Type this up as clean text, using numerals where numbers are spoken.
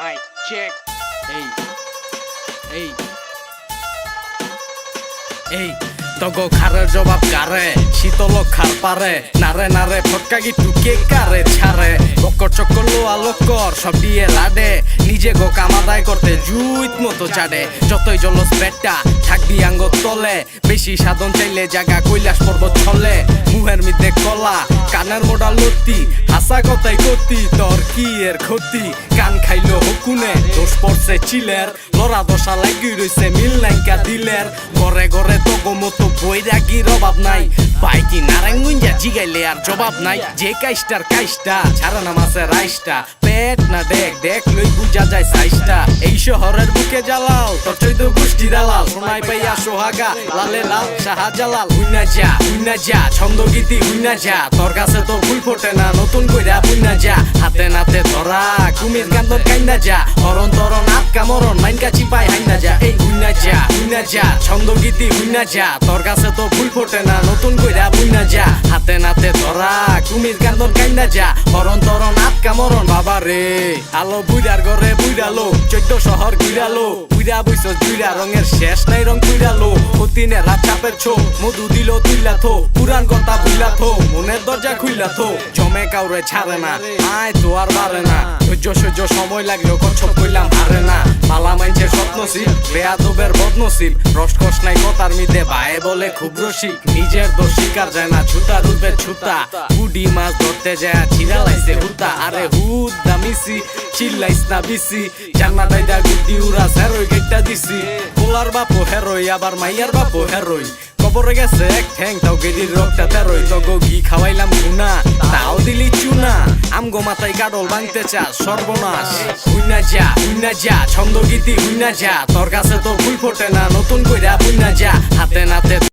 Mic check. Ey, ey, ey, তগো খারের জবাব কারে শীতল খার পারে নারে নারে ফটকা গিটু কে কারে ছাড়ে বক্কর চক্কর লোয়া লক্কর সব দিয়ে লাডে নিজে গো কামাদায় করতে জুইত মতো চাডে যতই জলস পেটটা থাকবি আঙ্গ তলে বেশি সাধন চাইলে জায়গা কৈলাস পর্বত ছলে মুহের মধ্যে কলা কানের মোডা লতি হাসা কথাই করতি তোর কি এর ক্ষতি কান খাইলো হকুনে দোষ পড়ছে চিলের লড়া দশা লাগি রইছে মিল নাইকা দিলের ঘরে ঘরে তগো মতো বৈরাগীর অভাব নাই বাইকি নারায়ণগঞ্জা জিগাইলে আর জবাব নাই যে কাইস্টার কাইস্টা ছাড়া না মাসে রাইসটা পেট না দেখ দেখ লই বুঝা যায় সাইসটা এই শহরের বুকে জ্বালাও তোর চৈদ্য গোষ্ঠী দালাল সোনাই পাইয়া সোহাগা লালে লাল শাহজালাল উইনা যা ছন্দ গীতি উইনা যা তোর কাছে তো ফুল ফোটে না নতুন কইরা বুইনা যা হাতে নাতে ধরা কুমির কান্দর কাইন্দা যা হরণ তরণ আটকা মরণ মাইনকা চিপাই হাইন্দা যা এই উইনা যা ছন্দ গীতি উইনা যা তোর কাছে তো ফুল ফোটে না নতুন কইরা বুইনা যা হাতে নাতে ধরা কুমির কান্দর কাইন্দা যা হরণ তরণ আটকা মরণ বাবা রে আলো বুইরার ঘরে বুইরালো 14 শহর ঘুরালো বুইরা বইছ জুইরা রঙের শেষ নাই রং কুইরালো হতিনে রাত চাপের ছো মধু দিল তুইলা থো পুরান কথা বুইলা থো মনের দরজা খুইলা থো জমে কাউরে ছাড়ে না আয় তো আর বাড়ে না সহ্য সময় লাগলো কচ্ছপ কইলাম হারে না মালা মাইনছে স্বপ্নশীল বেয়াদবের বদনশীল রসকস নাই কথার মিদে ভাই বলে খুব রসিক নিজের দোষ স্বীকার যায় না ছুতা রূপে ছুতা বুডি মাছ ধরতে যায় ছিড়া লাইছে হুতা আরে হুদ দামিসি চিল্লাইস না বিসি জান্না দাইদা গুড্ডি উড়া হেরোই গেটটা দিছি পোলার বাপো হেরোই আবার মাইয়ার বাপো হেরোই কবরে গেছে এক ঠ্যাং তাও গেদির রক্তটা তেরোই তগো ঘি খাওয়াইলাম গুনা তাও দিলি চুনা আমগো মাথায় গাডল ভাঙতে চাস সর্বনাশ হুইনা যা ছন্দ গীতি হুইনা যা তোর কাছে তো ফুল ফোটে না নতুন কইরা বুইনা যা হাতে নাতে